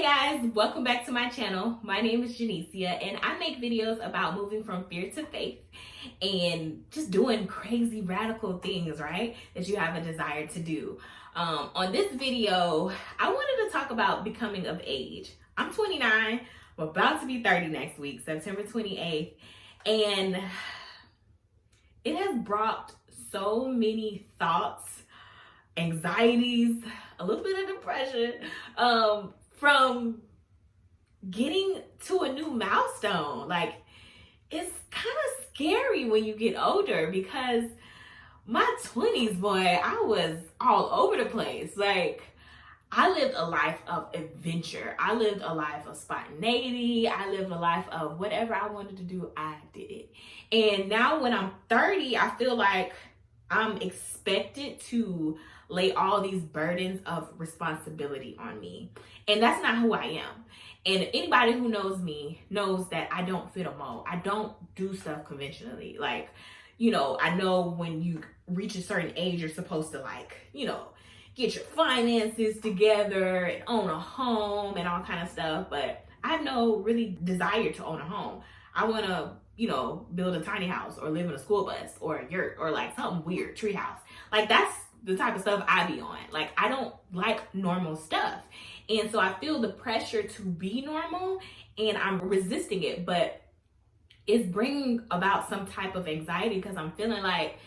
Guys, welcome back to my channel. My name is Janicia and I make videos about moving from fear to faith and just doing crazy radical things, right? That you have a desire to do. On this video, I wanted to talk about becoming of age. I'm 29, I'm about to be 30 next week, September 28th, and it has brought so many thoughts, anxieties, a little bit of depression, from getting to a new milestone. Like, it's kind of scary when you get older because my 20s, boy, I was all over the place. Like, I lived a life of adventure. I lived a life of spontaneity. I lived a life of whatever I wanted to do, I did it. And now when I'm 30, I feel like I'm expected to lay all these burdens of responsibility on me. And that's not who I am. And anybody who knows me knows that I don't fit a mold. I don't do stuff conventionally. Like, I know when you reach a certain age, you're supposed to get your finances together and own a home and all kind of stuff. But I have no really desire to own a home. I want to, build a tiny house or live in a school bus or a yurt or like something weird, tree house. Like, that's the type of stuff I be on. Like, I don't like normal stuff. And so I feel the pressure to be normal and I'm resisting it, but it's bringing about some type of anxiety because I'm feeling like,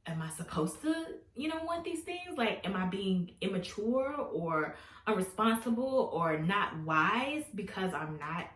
am I supposed to, want these things? Like, am I being immature or unresponsible or not wise because I'm not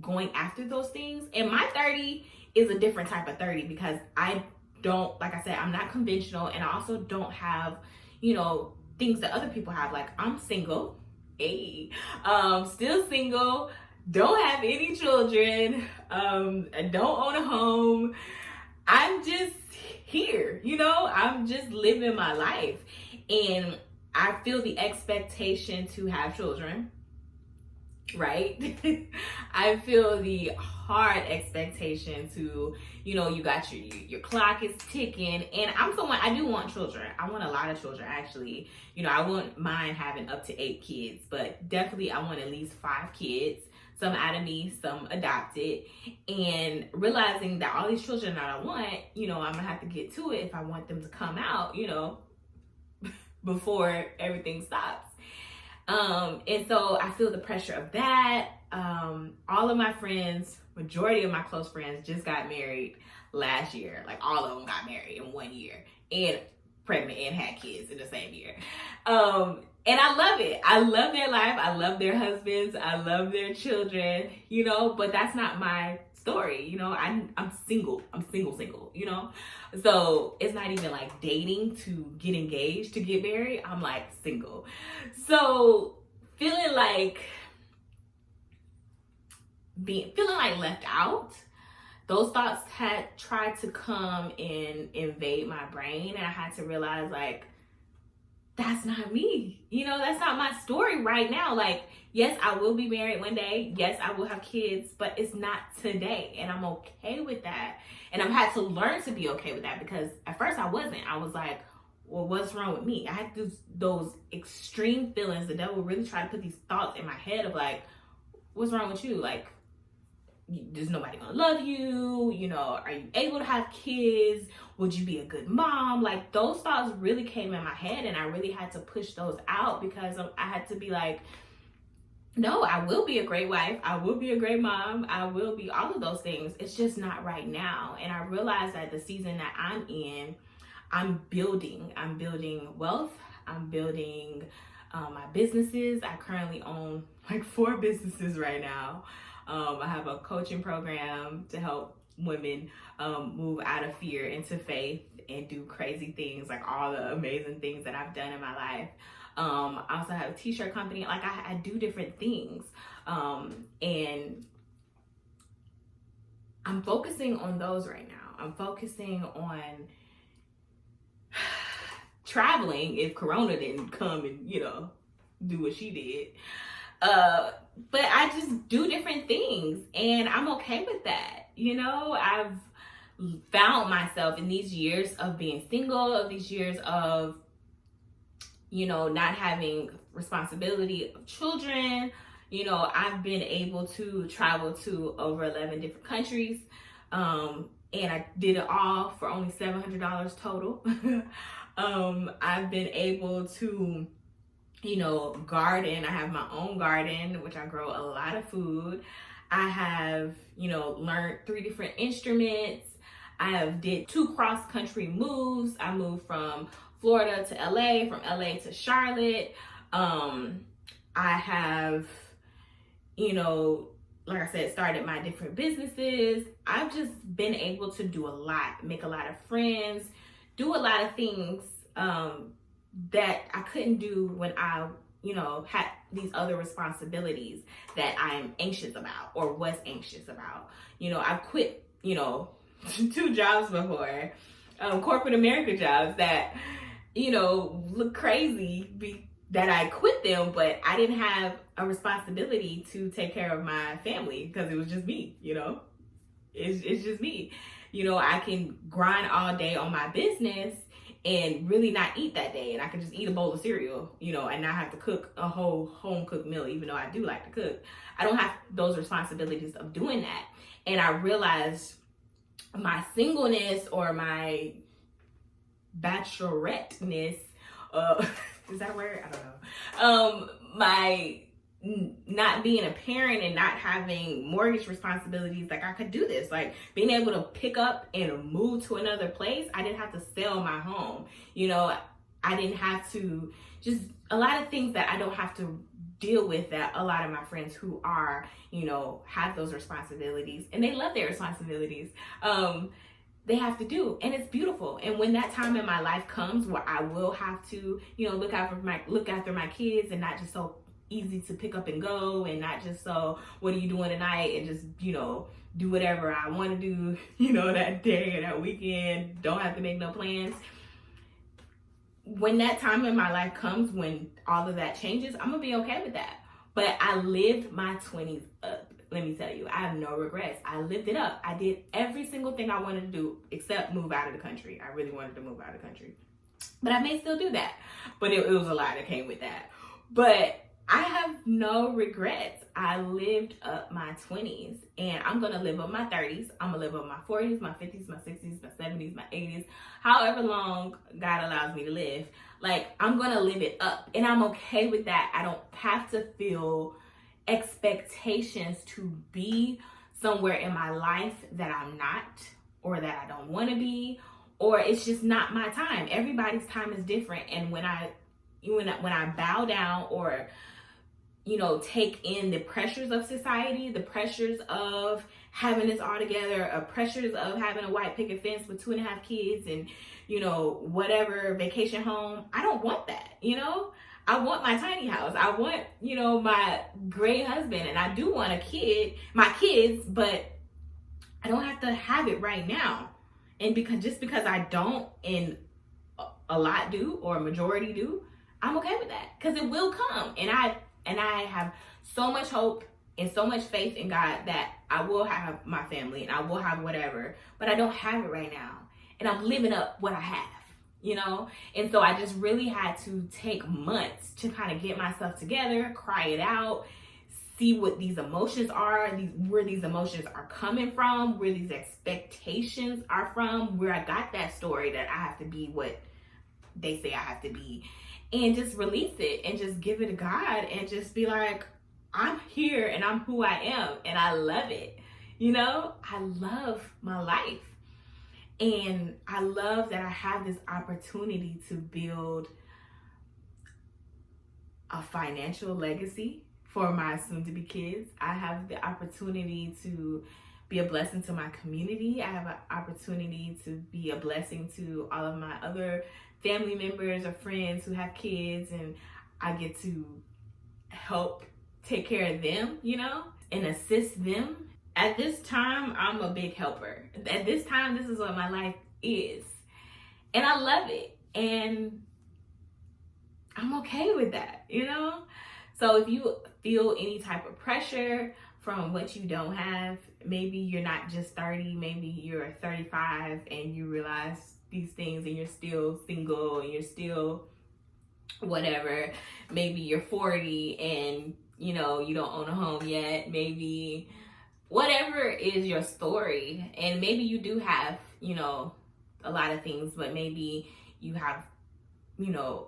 going after those things? And my 30 is a different type of 30 because I don't, like I said, I'm not conventional, and I also don't have, things that other people have. Like, I'm single, still single, don't have any children, I don't own a home. I'm just here, I'm just living my life. And I feel the expectation to have children, right? I feel the hard expectation to, you got your clock is ticking. And I'm someone, I do want children. I want a lot of children, actually. I wouldn't mind having up to 8 kids, but definitely I want at least 5 kids. Some out of me, some adopted, and realizing that all these children that I want, I'm gonna have to get to it if I want them to come out, before everything stops. And so I feel the pressure of that. All of my friends, majority of my close friends just got married last year. Like, all of them got married in 1 year and pregnant and had kids in the same year. And I love it. I love their life. I love their husbands. I love their children, but that's not my story. I'm single. I'm single, So it's not even like dating to get engaged, to get married. I'm like single. So feeling like left out. Those thoughts had tried to come and invade my brain, and I had to realize, like, that's not me. That's not my story right now. Like, yes, I will be married one day. Yes, I will have kids, but it's not today. And I'm okay with that. And I've had to learn to be okay with that because at first I wasn't. I was like, well, what's wrong with me? I had those extreme feelings. The devil really tried to put these thoughts in my head of like, what's wrong with you? Like, there's nobody gonna love you, are you able to have kids? Would you be a good mom? Like, those thoughts really came in my head, and I really had to push those out because I had to be like, no, I will be a great wife, I will be a great mom, I will be all of those things. It's just not right now. And I realized that the season that I'm in, I'm building wealth, I'm building my businesses. I currently own like 4 businesses right now. I have a coaching program to help women move out of fear into faith and do crazy things, like all the amazing things that I've done in my life. I also have a t-shirt company. Like, I do different things. And I'm focusing on those right now. I'm focusing on traveling if Corona didn't come and, do what she did. But I just do different things and I'm okay with that. I've found myself in these years of being single, of these years of, not having responsibility of children, I've been able to travel to over 11 different countries. And I did it all for only $700 total. I've been able to, garden. I have my own garden, which I grow a lot of food. I have, learned 3 different instruments. I have did 2 cross-country moves. I moved from Florida to LA, from LA to Charlotte. I have, like I said, started my different businesses. I've just been able to do a lot, make a lot of friends, do a lot of things that I couldn't do when I, had these other responsibilities that I'm anxious about or was anxious about. I've quit, 2 jobs before, corporate America jobs that, look crazy that I quit them, but I didn't have a responsibility to take care of my family because it was just me, it's just me. I can grind all day on my business and really not eat that day, and I can just eat a bowl of cereal, and not have to cook a whole home cooked meal, even though I do like to cook. I don't have those responsibilities of doing that. And I realized my singleness or my bacheloretteness, is that a word? I don't know. My not being a parent and not having mortgage responsibilities, like I could do this, like being able to pick up and move to another place. I didn't have to sell my home. I didn't have to, just a lot of things that I don't have to deal with that a lot of my friends who are, have those responsibilities and they love their responsibilities. They have to do, and it's beautiful. And when that time in my life comes where I will have to, look after my kids, and not just so easy to pick up and go, and not just so what are you doing tonight, and just do whatever I want to do, that day or that weekend, don't have to make no plans. When that time in my life comes, when all of that changes, I'm gonna be okay with that. But I lived my 20s up. Let me tell you, I have no regrets. I lived it up. I did every single thing I wanted to do except move out of the country. I really wanted to move out of the country. But I may still do that. But it was a lot that came with that. But I have no regrets. I lived up my 20s, and I'm going to live up my 30s. I'm going to live up my 40s, my 50s, my 60s, my 70s, my 80s, however long God allows me to live. Like, I'm going to live it up, and I'm okay with that. I don't have to feel expectations to be somewhere in my life that I'm not, or that I don't want to be, or it's just not my time. Everybody's time is different. And when I bow down or take in the pressures of society, the pressures of having this all together, pressures of having a white picket fence with 2.5 kids and, whatever, vacation home. I don't want that, I want my tiny house. I want, my great husband, and I do want my kids, but I don't have to have it right now. And because I don't, and a lot do, or a majority do, I'm okay with that, because it will come. And I have so much hope and so much faith in God that I will have my family and I will have whatever, but I don't have it right now. And I'm living up what I have, And so I just really had to take months to kind of get myself together, cry it out, see what these emotions are, where these emotions are coming from, where these expectations are from, where I got that story that I have to be what they say I have to be. And just release it and just give it to God and just be like, I'm here and I'm who I am and I love it. I love my life. And I love that I have this opportunity to build a financial legacy for my soon-to-be kids. I have the opportunity to be a blessing to my community. I have an opportunity to be a blessing to all of my other family members or friends who have kids, and I get to help take care of them, and assist them. At this time, I'm a big helper. At this time, this is what my life is. And I love it. And I'm okay with that, So if you feel any type of pressure from what you don't have, maybe you're not just 30, maybe you're 35 and you realize these things and you're still single and you're still whatever. Maybe you're 40 and you know, you don't own a home yet, maybe whatever is your story. And maybe you do have, you know, a lot of things, but maybe you have, you know,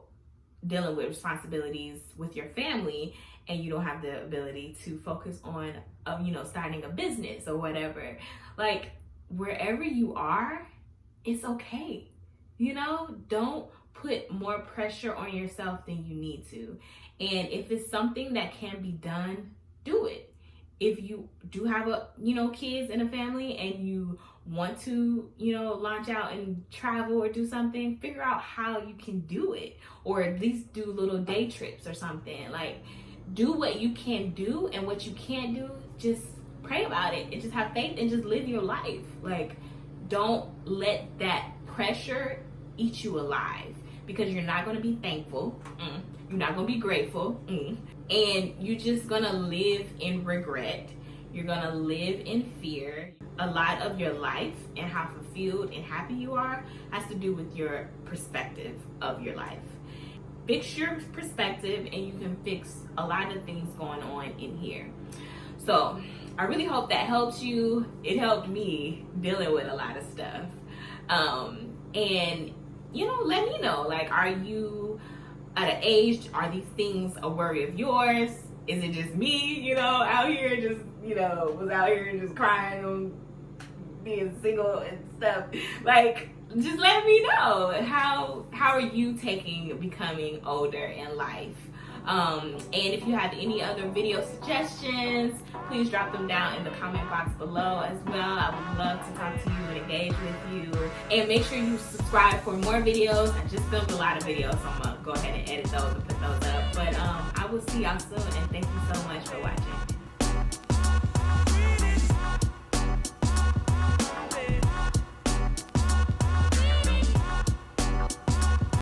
dealing with responsibilities with your family and you don't have the ability to focus on, you know, starting a business or whatever. Like, wherever you are, it's okay. You know, don't put more pressure on yourself than you need to. And if it's something that can be done, do it. If you do have kids in a family and you want to, launch out and travel or do something, figure out how you can do it, or at least do little day trips or something. Like, do what you can do, and what you can't do, just pray about it and just have faith and just live your life. Like, don't let that pressure eat you alive, because you're not going to be thankful. You're not going to be grateful. And you're just going to live in regret. You're going to live in fear. A lot of your life and how fulfilled and happy you are has to do with your perspective of your life. Fix your perspective and you can fix a lot of things going on in here. So I really hope that helps you. It helped me dealing with a lot of stuff. And let me know, like, are you at an age, are these things a worry of yours? Is it just me, out here just, was out here just crying on being single and stuff? Like, just let me know. How are you becoming older in life? And if you have any other video suggestions, please drop them down in the comment box below as well. I would love to talk to you and engage with you. And make sure you subscribe for more videos. I just filmed a lot of videos, so I'm gonna go ahead and edit those and put those up. But I will see y'all soon, and thank you so much for watching.